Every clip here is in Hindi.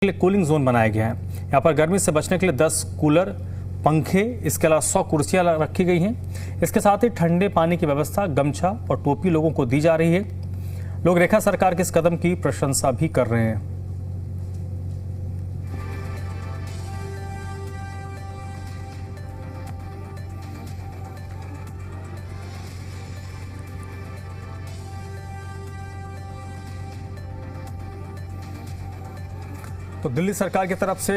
के लिए कूलिंग जोन बनाया गया है। यहाँ पर गर्मी से बचने के लिए 10 कूलर, पंखे, इसके अलावा 100 कुर्सियां रखी गई हैं। इसके साथ ही ठंडे पानी की व्यवस्था, गमछा और टोपी लोगों को दी जा रही है। लोग रेखा सरकार के इस कदम की प्रशंसा भी कर रहे हैं। तो दिल्ली सरकार की तरफ से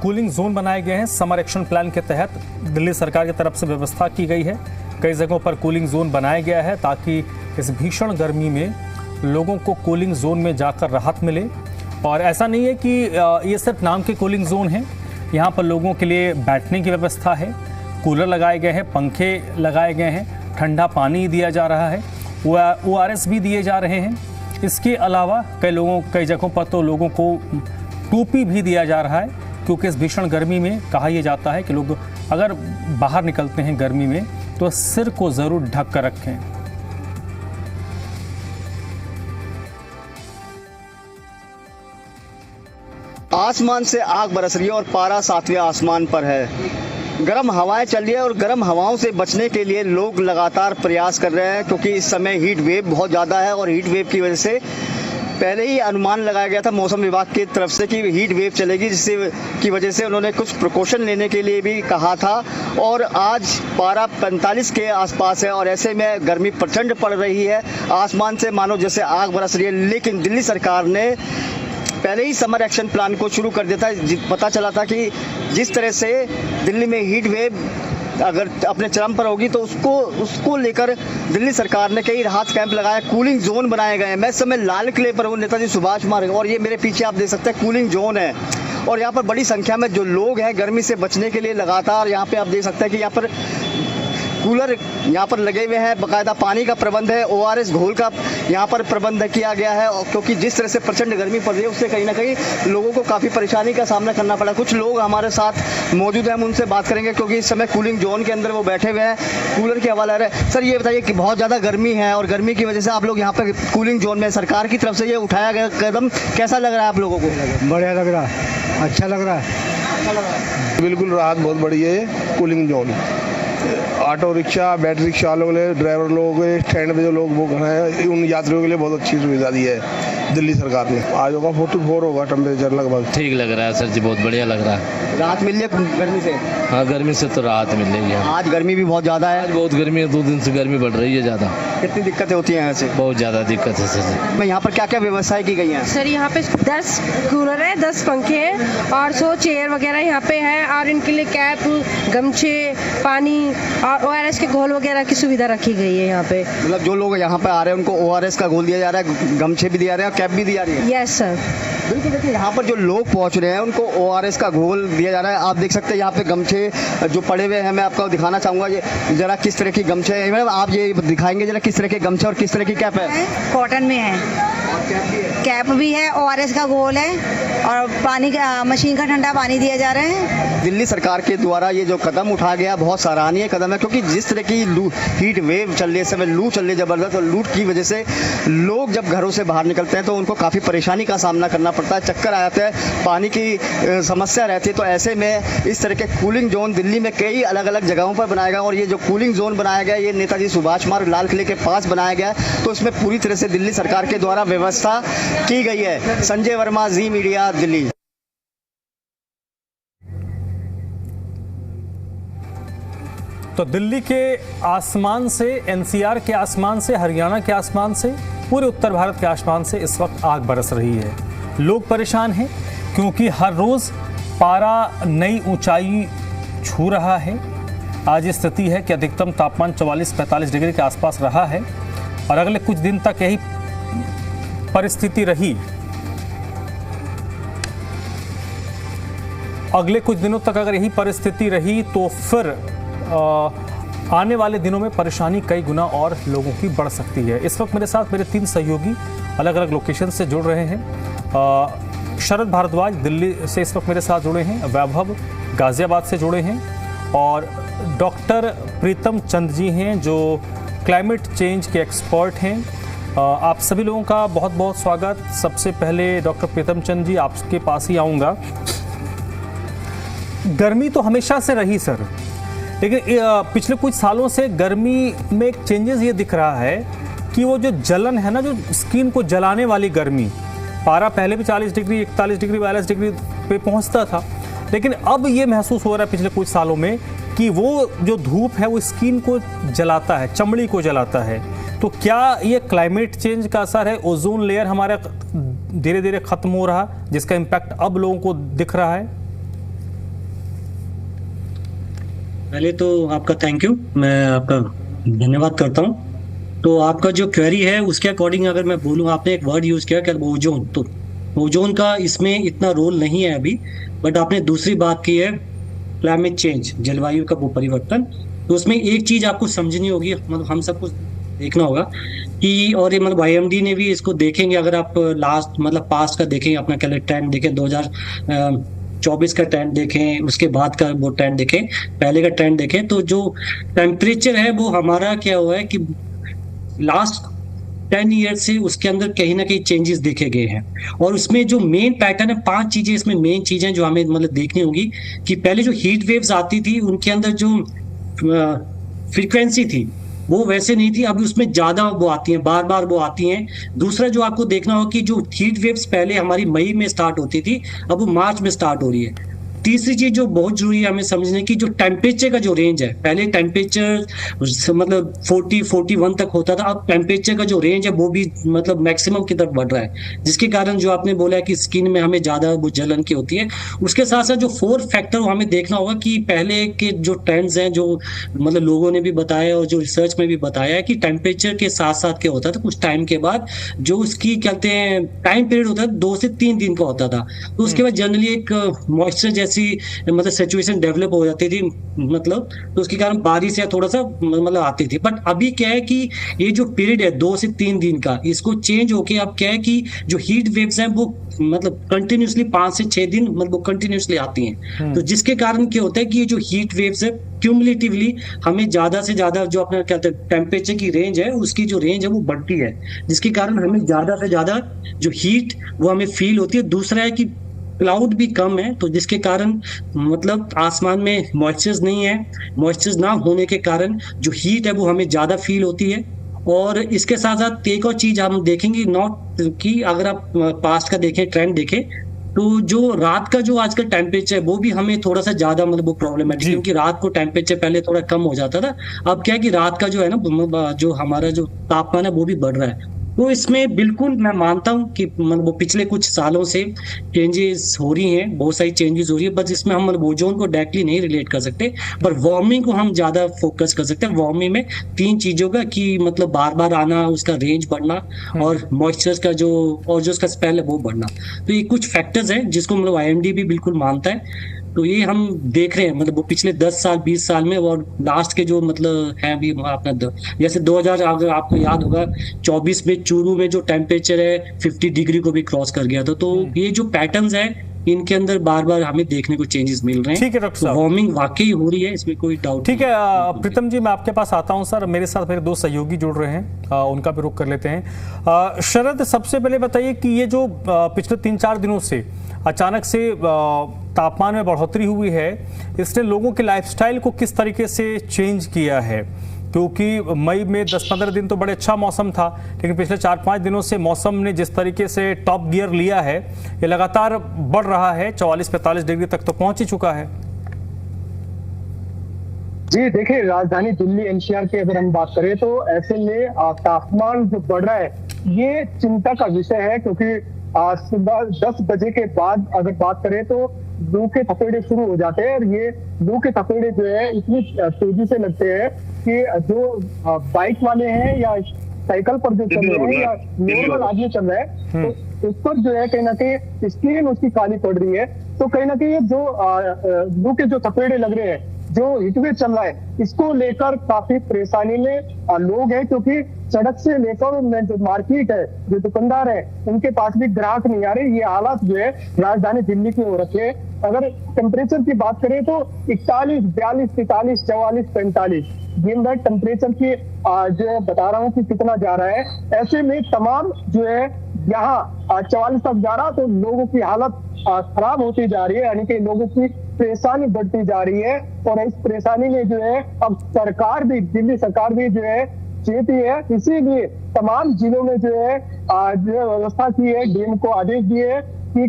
कूलिंग जोन बनाए गए हैं। समर एक्शन प्लान के तहत दिल्ली सरकार की तरफ से व्यवस्था की गई है। कई जगहों पर कूलिंग जोन बनाया गया है ताकि इस भीषण गर्मी में लोगों को कूलिंग जोन में जाकर राहत मिले। और ऐसा नहीं है कि ये सिर्फ नाम के कूलिंग जोन हैं। यहाँ पर लोगों के लिए बैठने की व्यवस्था है, कूलर लगाए गए हैं, पंखे लगाए गए हैं, ठंडा पानी दिया जा रहा है, ORS भी दिए जा रहे हैं। इसके अलावा कई जगहों पर तो लोगों को टोपी भी दिया जा रहा है, क्योंकि इस भीषण गर्मी में कहा यह जाता है कि लोग अगर बाहर निकलते हैं गर्मी में तो सिर को जरूर ढक कर रखें। आसमान से आग बरस रही है और पारा 7वें आसमान पर है। गर्म हवाएं चल रही है और गर्म हवाओं से बचने के लिए लोग लगातार प्रयास कर रहे हैं, क्योंकि इस समय हीट वेव बहुत ज़्यादा है और हीट वेव की वजह से पहले ही अनुमान लगाया गया था मौसम विभाग की तरफ से कि हीट वेव चलेगी, जिससे की वजह से उन्होंने कुछ प्रिकॉशन लेने के लिए भी कहा था। और आज पारा 45 के आसपास है और ऐसे में गर्मी प्रचंड पड़ रही है। आसमान से मानो जैसे आग बरस रही है। लेकिन दिल्ली सरकार ने पहले ही समर एक्शन प्लान को शुरू कर दिया था। पता चला था कि जिस तरह से दिल्ली में हीट वेव अगर अपने चरम पर होगी तो उसको लेकर दिल्ली सरकार ने कई राहत कैंप लगाए, कूलिंग जोन बनाए गए हैं। मैं इस समय लाल किले पर हूँ, नेताजी सुभाष मार्ग, और ये मेरे पीछे आप देख सकते हैं कूलिंग जोन है। और यहाँ पर बड़ी संख्या में जो लोग हैं गर्मी से बचने के लिए लगातार यहाँ पे आप देख सकते हैं कि यहाँ पर कूलर यहाँ पर लगे हुए हैं, बाकायदा पानी का प्रबंध है, ORS घोल का यहाँ पर प्रबंध किया गया है। क्योंकि जिस तरह से प्रचंड गर्मी पड़ रही है उससे कहीं ना कहीं लोगों को काफ़ी परेशानी का सामना करना पड़ा। कुछ लोग हमारे साथ मौजूद हैं, हम उनसे बात करेंगे, क्योंकि इस समय कूलिंग जोन के अंदर वो बैठे हुए हैं, कूलर के हवाले रहे। सर ये बताइए कि बहुत ज़्यादा गर्मी है और गर्मी की वजह से आप लोग यहाँ पर कूलिंग जोन में, सरकार की तरफ से ये उठाया गया कदम कैसा लग रहा है आप लोगों को? बढ़िया लग रहा है, अच्छा लग रहा है। बिल्कुल राहत बहुत बड़ी है cooling zone. Auto rickshaw, battery rickshaw वालों के लिए, ड्राइवर लोगों के, स्टैंड पे जो लोग वो हैं, उन यात्रियों के लिए बहुत अच्छी सुविधा दी है दिल्ली सरकार ने। आज होगा 44 होगा टेम्परेचर लगभग। ठीक लग रहा है सर जी, बहुत बढ़िया लग रहा है। राहत मिल रही है गर्मी से? हाँ, गर्मी से तो राहत मिल रही है। आज गर्मी भी बहुत ज़्यादा है। आज बहुत गर्मी है, 2 दिन से गर्मी बढ़ रही है ज़्यादा। कितनी दिक्कतें होती हैं ऐसे? बहुत ज़्यादा दिक्कत है सर। मैं यहाँ पर क्या क्या व्यवस्थाएं की गई हैं? सर यहाँ पे 10 कूलर है, 10 पंखे हैं और 100 चेयर वगैरह यहाँ पे है। और इनके लिए कैप, गमछे, पानी और ORS के घोल वगैरह की सुविधा रखी गई है यहाँ पे। मतलब जो लोग यहाँ पे आ रहे हैं उनको ORS का घोल दिया जा रहा है, गमछे भी दिया जा रहे हैं, कैप भी दिया रही है? Yes sir. बिल्कुल। देखिए यहाँ पर जो लोग पहुँच रहे हैं उनको ORS का घोल दिया जा रहा है। आप देख सकते हैं यहाँ पे गमछे जो पड़े हुए हैं, मैं आपको दिखाना चाहूँगा ये जरा किस तरह की गमछे है। मैडम आप ये दिखाएंगे जरा किस तरह के गमछे और किस तरह की कैप है? कॉटन में है, कैप भी है, ORS का घोल है और पानी का, मशीन का ठंडा पानी दिया जा रहा है। दिल्ली सरकार के द्वारा ये जो कदम उठाया गया बहुत सराहनीय कदम है, क्योंकि जिस तरह की हीट वेव चल रही है, समय लू चल रही है जबरदस्त, और लू की वजह से लोग जब घरों से बाहर निकलते हैं तो उनको काफ़ी परेशानी का सामना करना पड़ता है, चक्कर आ जाते हैं, पानी की समस्या रहती है। तो ऐसे में इस तरह के कूलिंग जोन दिल्ली में कई अलग अलग जगहों पर बनाया गया। और ये जो कूलिंग जोन बनाया गया ये नेताजी सुभाष मार्ग लाल किले के पास बनाया गया है। तो इसमें पूरी तरह से दिल्ली सरकार के द्वारा व्यवस्था की गई है। संजय वर्मा, जी मीडिया, दिल्ली। तो दिल्ली के आसमान से, NCR के आसमान से, हरियाणा के आसमान से, पूरे उत्तर भारत के आसमान से इस वक्त आग बरस रही है। लोग परेशान हैं क्योंकि हर रोज पारा नई ऊंचाई छू रहा है। आज स्थिति है कि अधिकतम तापमान 44-45 डिग्री के आसपास रहा है और अगले कुछ दिन तक यही परिस्थिति रही। अगले कुछ दिनों तक अगर यही परिस्थिति रही तो फिर आने वाले दिनों में परेशानी कई गुना और लोगों की बढ़ सकती है। इस वक्त मेरे साथ मेरे 3 सहयोगी अलग अलग लोकेशन से जुड़ रहे हैं। शरद भारद्वाज दिल्ली से इस वक्त मेरे साथ जुड़े हैं, वैभव गाजियाबाद से जुड़े हैं और डॉक्टर प्रीतम चंद जी हैं जो क्लाइमेट चेंज के एक्सपर्ट हैं आप सभी लोगों का बहुत बहुत स्वागत। सबसे पहले डॉक्टर प्रीतम चंद जी, आपके पास ही आऊँगा। गर्मी तो हमेशा से रही सर, लेकिन पिछले कुछ सालों से गर्मी में एक चेंजेस ये दिख रहा है कि वो जो जलन है ना, जो स्किन को जलाने वाली गर्मी, पारा पहले भी 40 डिग्री, 41 डिग्री, 42 डिग्री पे पहुंचता था, लेकिन अब ये महसूस हो रहा है पिछले कुछ सालों में कि वो जो धूप है वो स्किन को जलाता है, चमड़ी को जलाता है। तो क्या ये क्लाइमेट चेंज का असर है? ओजोन लेयर हमारा धीरे धीरे खत्म हो रहा, जिसका इम्पैक्ट अब लोगों को दिख रहा है? पहले तो आपका थैंक यू, मैं आपका धन्यवाद करता हूँ। तो आपका जो क्वेरी है उसके अकॉर्डिंग अगर मैं बोलूँ, आपने एक वर्ड यूज़ किया क्या, ओजोन। तो ओजोन का इसमें इतना रोल नहीं है अभी, बट आपने दूसरी बात की है क्लाइमेट चेंज, जलवायु का वो परिवर्तन। तो उसमें एक चीज़ आपको समझनी होगी, मतलब हम सबको देखना होगा कि, और ये मतलब IMD ने भी इसको देखेंगे, अगर आप लास्ट मतलब पास्ट का देखेंगे, अपना कैलेंडर ट्रेंड देखें, 2024 का ट्रेंड देखें, उसके बाद का वो ट्रेंड देखें, पहले का ट्रेंड देखें, तो जो टेम्परेचर है वो हमारा क्या हुआ है कि लास्ट 10 ईयर से उसके अंदर कहीं ना कहीं चेंजेस देखे गए हैं। और उसमें जो मेन पैटर्न है, 5 चीजें इसमें मेन चीजें जो हमें मतलब देखनी होगी कि पहले जो हीट वेव्स आती थी उनके अंदर जो फ्रीक्वेंसी थी वो वैसे नहीं थी, अभी उसमें ज्यादा वो आती हैं, बार बार वो आती हैं। दूसरा जो आपको देखना होगा कि जो हीट वेव्स पहले हमारी मई में स्टार्ट होती थी, अब वो मार्च में स्टार्ट हो रही है। तीसरी चीज जो बहुत जरूरी है हमें समझने की, जो टेम्परेचर का जो रेंज है, पहले टेम्परेचर मतलब 40-41 तक होता था, अब टेम्परेचर का जो रेंज है वो भी मतलब मैक्सिमम की तरफ बढ़ रहा है, जिसके कारण जो आपने बोला है कि स्किन में हमें ज्यादा वो जलन की होती है। उसके साथ साथ जो 4th फैक्टर हमें देखना होगा कि पहले के जो ट्रेंड्स हैं, जो मतलब लोगों ने भी बताया और जो रिसर्च में भी बताया है कि टेम्परेचर के साथ साथ क्या होता था, कुछ टाइम के बाद जो उसकी कहते हैं टाइम पीरियड होता है 2 से 3 दिन का होता था, तो उसके बाद जनरली एक मॉइस्चर जैसी मतलब सिचुएशन डेवलप हो जाती थी, मतलब तो उसके कारण बारिश या थोड़ा सा मतलब आती थी। बट अभी क्या है कि ये जो पीरियड है 2 से 3 दिन का, इसको चेंज होके अब क्या है कि जो हीट वेव्स हैं वो मतलब कंटिन्यूसली 5 से 6 दिन मतलब वो कंटिन्यूसली आती हैं। तो जिसके कारण क्या होता है कि ये जो हीट वेव्स है क्यूमुलेटिवली हमें ज्यादा से ज्यादा जो अपना कहते हैं टेम्परेचर की रेंज है, उसकी जो रेंज है वो बढ़ती है, जिसके कारण हमें ज्यादा से ज्यादा जो हीट वो हमें फील होती है। दूसरा है कि क्लाउड भी कम है, तो जिसके कारण मतलब आसमान में मॉइस्चर नहीं है, मॉइस्चर ना होने के कारण जो हीट है वो हमें ज्यादा फील होती है। और इसके साथ साथ एक और चीज हम देखेंगे, नॉट कि अगर आप पास्ट का देखें, ट्रेंड देखें, तो जो रात का जो आजकल टेम्परेचर है वो भी हमें थोड़ा सा ज्यादा मतलब वो प्रॉब्लमेटिक, क्योंकि रात को टेम्परेचर पहले थोड़ा कम हो जाता था, अब क्या है कि रात का जो है ना जो हमारा जो तापमान है वो भी बढ़ रहा है। तो इसमें बिल्कुल मैं मानता हूं कि मतलब वो पिछले कुछ सालों से चेंजेस हो रही हैं, बहुत सारी चेंजेस हो रही है, बस इसमें हम मतलब ओजोन को डायरेक्टली नहीं रिलेट कर सकते, पर वार्मिंग को हम ज्यादा फोकस कर सकते हैं। वार्मिंग में 3 चीजों का कि मतलब बार बार आना, उसका रेंज बढ़ना और मॉइस्चर का जो और जो उसका स्पेल है वो बढ़ना। तो ये कुछ फैक्टर्स हैं जिसको मतलब IMD भी बिल्कुल मानता है। तो ये हम देख रहे हैं मतलब वो पिछले 10 साल 20 साल में, और लास्ट के जो मतलब है अभी अपना जैसे 2000 अगर आपको याद होगा 24 में चूरू में जो टेम्परेचर है 50 डिग्री को भी क्रॉस कर गया था। तो ये जो पैटर्न्स है इनके अंदर बार बार हमें देखने को चेंजेस मिल रहे हैं। ठीक है डॉक्टर साहब, वार्मिंग वाकई हो रही है, इसमें कोई डाउट ठीक है। प्रीतम जी, मैं आपके पास आता हूं सर। मेरे साथ मेरे 2 सहयोगी जुड़ रहे हैं, उनका भी रुख कर लेते हैं। शरद, सबसे पहले बताइए कि ये जो पिछले 3-4 दिनों से अचानक से तापमान में बढ़ोतरी हुई है, इसने लोगों के लाइफस्टाइल को किस तरीके से चेंज किया है? क्योंकि मई में 10-15 दिन तो बड़े अच्छा मौसम था, लेकिन पिछले 4-5 दिनों से मौसम ने जिस तरीके से टॉप गियर लिया है, ये लगातार बढ़ रहा है, 44-45 डिग्री तक तो पहुंच ही चुका है। जी देखिए, राजधानी दिल्ली NCR की अगर हम बात करें तो ऐसे में तापमान जो बढ़ रहा है ये चिंता का विषय है, क्योंकि सुबह 10 बजे के बाद अगर बात करें तो लू के थपेड़े शुरू हो जाते हैं, और ये लू के थपेड़े जो है इतनी तेजी से लगते हैं कि जो बाइक वाले हैं या साइकिल पर जो चल रहे हैं या नॉर्मल आदमी चल रहा है, तो उस पर जो है कहीं ना कहीं स्किन उसकी काली पड़ रही है। तो कहीं ना कहीं जो लू के जो थपेड़े लग रहे हैं जो हीटवेव चल रहा है इसको लेकर काफी परेशानी में लोग हैं, क्योंकि सड़क से लेकर जो मार्केट है, जो दुकानदार है, उनके पास भी ग्राहक नहीं आ रहे। ये हालात जो है राजधानी दिल्ली की हो रखे हैं। अगर टेम्परेचर की बात करें तो 41, 42, 43, 44, 45 दिन भर टेम्परेचर की जो बता रहा हूँ कि कितना जा रहा है। ऐसे में तमाम जो है यहाँ 44 तक जा रहा, तो लोगों की हालत खराब होती जा रही है, यानी कि लोगों की परेशानी बढ़ती जा रही है। और इस परेशानी में जो है अब सरकार भी, दिल्ली सरकार भी जो है चेती है, इसीलिए तमाम जिलों में जो है जो व्यवस्था की है, डीएम को आदेश दिए है कि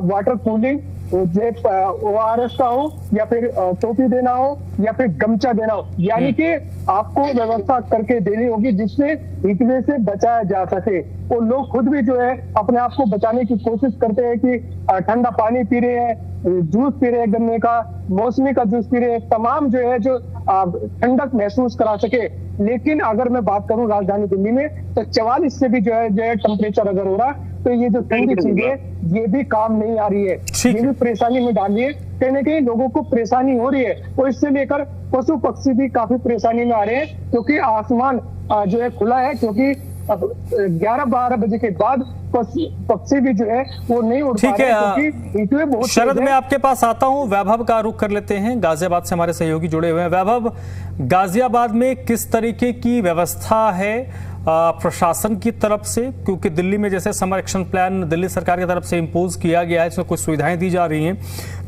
वाटर कूलिंग ORS का हो या फिर टोपी देना हो या फिर गमछा देना हो, यानी कि आपको व्यवस्था करके देनी होगी जिससे हीटवेव से बचाया जा सके। और लोग खुद भी जो है अपने आप को बचाने की कोशिश करते हैं कि ठंडा पानी पी रहे हैं, जूस पी रहे हैं, गन्ने का, मौसमी का जूस पी रहे हैं, तमाम जो है जो ठंडक महसूस करा सके। लेकिन अगर मैं बात करूं राजधानी दिल्ली में तो 44 से भी जो है टेम्परेचर अगर हो रहा तो ये जो ठंडी चीजें ये भी काम नहीं आ रही है, ये भी परेशानी में डाल रही है। कहीं ना कहीं लोगों को परेशानी हो रही है और इससे लेकर पशु पक्षी भी काफी परेशानी में आ रहे हैं, क्योंकि आसमान जो है खुला है, क्योंकि अब 11-12 बजे के बाद पक्षी भी जो है वो नहीं उड़ पा रहे हैं। शरद, मैं आपके पास आता हूं, वैभव का रुख कर लेते हैं। गाजियाबाद से हमारे सहयोगी जुड़े हुए हैं। वैभव, गाजियाबाद में किस तरीके की व्यवस्था है प्रशासन की तरफ से, क्योंकि दिल्ली में जैसे समर एक्शन प्लान दिल्ली सरकार की तरफ से इम्पोज किया गया है, इसमें कुछ सुविधाएं दी जा रही हैं।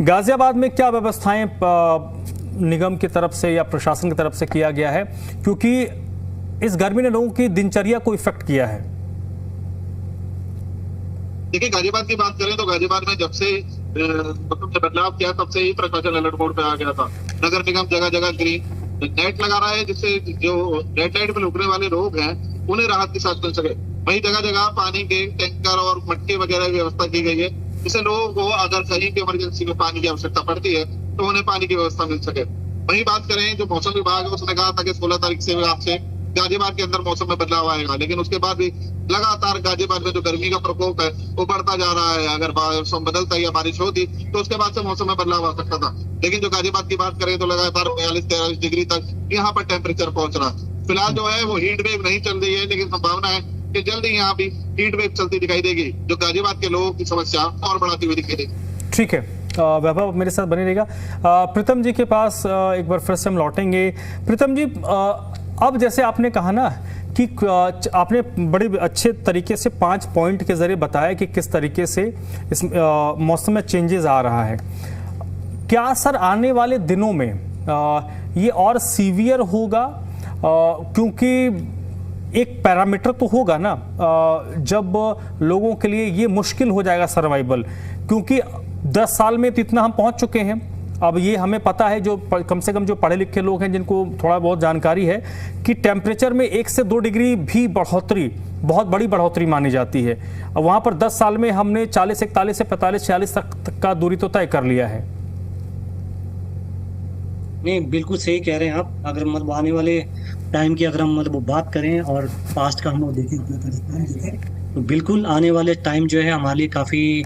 गाजियाबाद में क्या व्यवस्थाएं निगम की तरफ से या प्रशासन की तरफ से किया गया है, क्योंकि इस गर्मी ने लोगों की दिनचर्या को इफेक्ट किया है? देखिए, गाजियाबाद की बात करें तो गाजियाबाद में जब से मौसम में बदलाव किया तब से ही प्रशासन अलर्ट मोड पे आ गया था। नगर निगम जगह जगह ग्रीन नेट लगा रहा है, जिससे जो रेड लाइट में रुकने वाले लोग हैं उन्हें राहत की सांस मिल सके। वहीं जगह जगह पानी के टैंकर और मटके वगैरह की व्यवस्था की गई है, जिससे लोगों को अगर कहीं भी इमरजेंसी में पानी की आवश्यकता पड़ती है तो उन्हें पानी की व्यवस्था मिल सके। वहीं बात करें जो मौसम विभाग है, उसने कहा था कि 16 तारीख से आपसे गाजियाबाद के अंदर मौसम में बदलाव आएगा, लेकिन उसके बाद भी लगातार गाजियाबाद में जो गर्मी का प्रकोप है वो बढ़ता जा रहा है। अगर मौसम बदलता या बारिश होती तो उसके बाद से मौसम में बदलाव आ सकता था, लेकिन जो गाजियाबाद की बात करें तो लगातार 42-43 डिग्री तक यहाँ पर टेम्परेचर पहुंच रहा है। फिलहाल जो है वो हीट वेव नहीं चल रही है, लेकिन संभावना है कि जल्दी यहाँ भी हीट वेव चलती दिखाई देगी, जो गाजियाबाद के लोगों की समस्या और बढ़ाती हुई दिखाई देगी। ठीक है, वैभव मेरे साथ बने रहेगा। प्रीतम जी के पास एक बार फिर से हम लौटेंगे। प्रीतम जी, अब जैसे आपने कहा ना कि आपने बड़े अच्छे तरीके से 5 पॉइंट के जरिए बताया कि किस तरीके से इस मौसम में चेंजेस आ रहा है। क्या सर आने वाले दिनों में ये और सीवियर होगा? क्योंकि एक पैरामीटर तो होगा ना जब लोगों के लिए ये मुश्किल हो जाएगा सर्वाइवल, क्योंकि 10 साल में तो इतना हम पहुंच चुके हैं। अब ये हमें पता है, जो कम से कम जो पढ़े लिखे लोग हैं जिनको थोड़ा बहुत जानकारी है, कि टेम्परेचर में 1 से 2 डिग्री भी बढ़ोतरी बहुत बड़ी बढ़ोतरी मानी जाती है। अब वहाँ पर 10 साल में हमने 40, 41 से 45, 46 तक का दूरी तो तय कर लिया है। नहीं, बिल्कुल सही कह रहे हैं आप। अगर मतलब आने वाले टाइम की अगर हम मतलब बात करें और पास्ट का हम देखें तो बिल्कुल आने वाले टाइम जो है हमारे लिए काफ़ी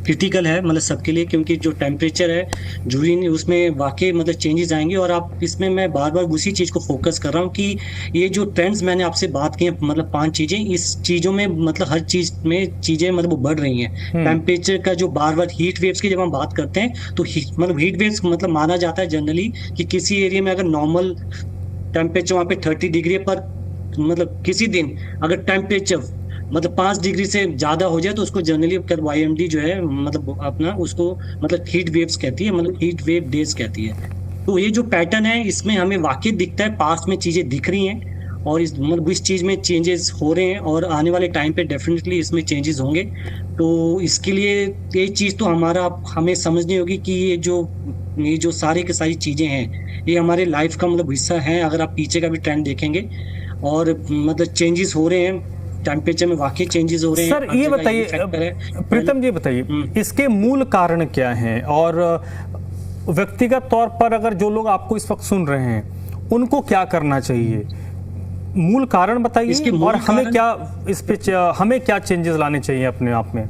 क्रिटिकल है, मतलब सबके लिए, क्योंकि जो टेम्परेचर है जून उसमें वाकई मतलब चेंजेस आएंगे। और आप इसमें मैं बार बार उसी चीज़ को फोकस कर रहा हूँ कि ये जो ट्रेंड्स मैंने आपसे बात की है, मतलब 5 चीज़ें, इस चीज़ों में मतलब हर चीज़ में चीज़ें मतलब वो बढ़ रही हैं। टेम्परेचर का जो बार बार हीट वेव्स की जब हम बात करते हैं तो मतलब हीट वेव्स मतलब माना जाता है जनरली कि किसी एरिया में अगर नॉर्मल टेम्परेचर वहाँ पे 30 डिग्री पर मतलब किसी दिन अगर टेम्परेचर मतलब 5 डिग्री से ज़्यादा हो जाए तो उसको जनरली YMD जो है मतलब अपना उसको मतलब हीट वेव्स कहती है, मतलब हीट वेव डेज कहती है। तो ये जो पैटर्न है इसमें हमें वाकई दिखता है, पास्ट में चीज़ें दिख रही हैं और इस मतलब इस चीज़ में चेंजेस हो रहे हैं और आने वाले टाइम पे डेफिनेटली इसमें चेंजेस होंगे। तो इसके लिए ये चीज़ तो हमें समझनी होगी कि ये जो सारी की सारी चीज़ें हैं ये हमारे लाइफ का मतलब हिस्सा है। अगर आप पीछे का भी ट्रेंड देखेंगे और मतलब चेंजेस हो रहे हैं, टेम्परेचर में वाकई चेंजेस हो रहे हैं। सर ये बताइए, प्रीतम जी बताइए, इसके मूल कारण क्या हैं? और व्यक्तिगत तौर पर अगर जो लोग आपको इस वक्त सुन रहे हैं उनको क्या करना चाहिए? मूल कारण बताइए और हमें क्या इस पे हमें क्या चेंजेस लाने चाहिए अपने आप में?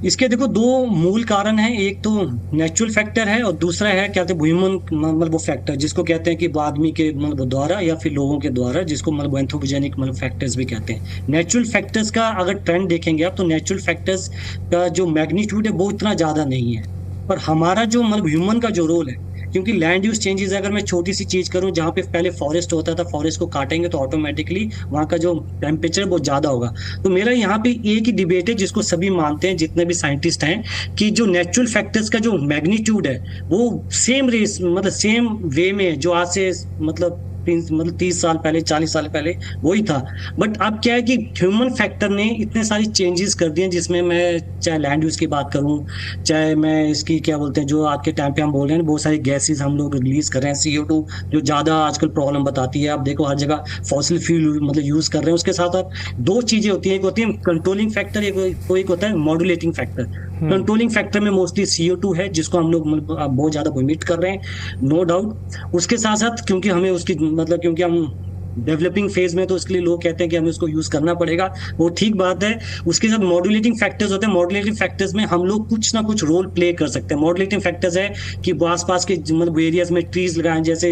इसके देखो दो मूल कारण हैं, एक तो नेचुरल फैक्टर है और दूसरा है क्या कहते हैं ह्यूमन मतलब वो फैक्टर जिसको कहते हैं कि आदमी के मतलब द्वारा या फिर लोगों के द्वारा, जिसको मतलब एंथ्रोपोजेनिक मतलब फैक्टर्स भी कहते हैं। नेचुरल फैक्टर्स का अगर ट्रेंड देखेंगे आप तो नेचुरल फैक्टर्स का जो मैग्नीट्यूड है वो इतना ज़्यादा नहीं है, पर हमारा जो मतलब ह्यूमन का जो रोल है, क्योंकि लैंड यूज चेंजेस अगर मैं छोटी सी चीज करूं जहाँ पे पहले फॉरेस्ट होता था, फॉरेस्ट को काटेंगे तो ऑटोमेटिकली वहाँ का जो टेम्परेचर बहुत ज्यादा होगा। तो मेरा यहाँ पे एक ही डिबेट है जिसको सभी मानते हैं जितने भी साइंटिस्ट हैं कि जो नेचुरल फैक्टर्स का जो मैग्नीट्यूड है वो सेम रेस मतलब सेम वे में जो आज से मतलब 30 साल पहले 40 साल पहले वही था। बट अब क्या है कि ह्यूमन फैक्टर ने इतने सारी चेंजेस कर दिए, जिसमें मैं चाहे लैंड यूज की बात करूं, चाहे मैं इसकी क्या बोलते हैं जो आज के टाइम पे हम बोल रहे हैं बहुत सारी गैसेस हम लोग रिलीज कर रहे हैं, CO2 जो ज्यादा आजकल प्रॉब्लम बताती है। आप देखो हर जगह फॉसिल फ्यूल मतलब यूज कर रहे हैं। उसके साथ साथ दो चीजें होती है, एक होती है कंट्रोलिंग फैक्टर, एक होता है मॉड्यूलेटिंग फैक्टर। कंट्रोलिंग फैक्टर में मोस्टली CO2 है जिसको हम लोग बहुत ज्यादा इमिट कर रहे हैं, नो डाउट। उसके साथ साथ क्योंकि हमें उसकी मतलब क्योंकि हम डेवलपिंग फेज में तो इसके लिए लोग कहते हैं कि हमें उसको यूज करना पड़ेगा, वो ठीक बात है। उसके साथ मॉड्यूलेटिंग फैक्टर्स होते हैं, मॉड्यूलेटिंग फैक्टर्स में हम लोग कुछ ना कुछ रोल प्ले कर सकते हैं। मॉड्यूलेटिंग फैक्टर्स है कि आसपास के मतलब एरियाज में ट्रीज लगाएं, जैसे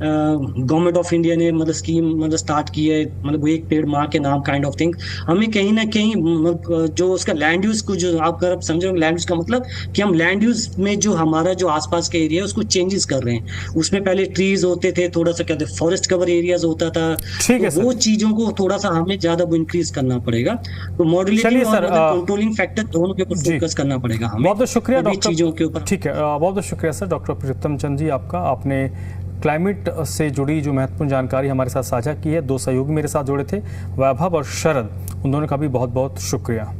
गवर्नमेंट ऑफ इंडिया ने मतलब स्कीम मतलब स्टार्ट की है, मतलब एक पेड़ माँ के नाम काइंड ऑफ थिंग। हमें कहीं ना कहीं जो उसका लैंड यूज को जो आप अगर समझो लैंड यूज का मतलब कि हम लैंड यूज में जो हमारा जो आसपास के एरिया है उसको चेंजेस कर रहे हैं। उसमें पहले ट्रीज होते थे, थोड़ा सा कहते हैं फॉरेस्ट कवर एरियाज होता था, ठीक है तो वो चीजों को थोड़ा सा हमें ज्यादा इंक्रीज करना पड़ेगा। तो मॉड्यूलेटिंग और कंट्रोलिंग फैक्टर दोनों के ऊपर फोकस करना पड़ेगा हमें। बहुत बहुत शुक्रिया डॉक्टर, चीजों के ऊपर। ठीक है, बहुत बहुत शुक्रिया सर डॉक्टर प्रीतम चंद जी आपका। आपने क्लाइमेट से जुड़ी जो महत्वपूर्ण जानकारी हमारे साथ साझा की है। दो सहयोगी मेरे साथ जुड़े थे, वैभव और शरद, उन दोनों का भी बहुत बहुत शुक्रिया।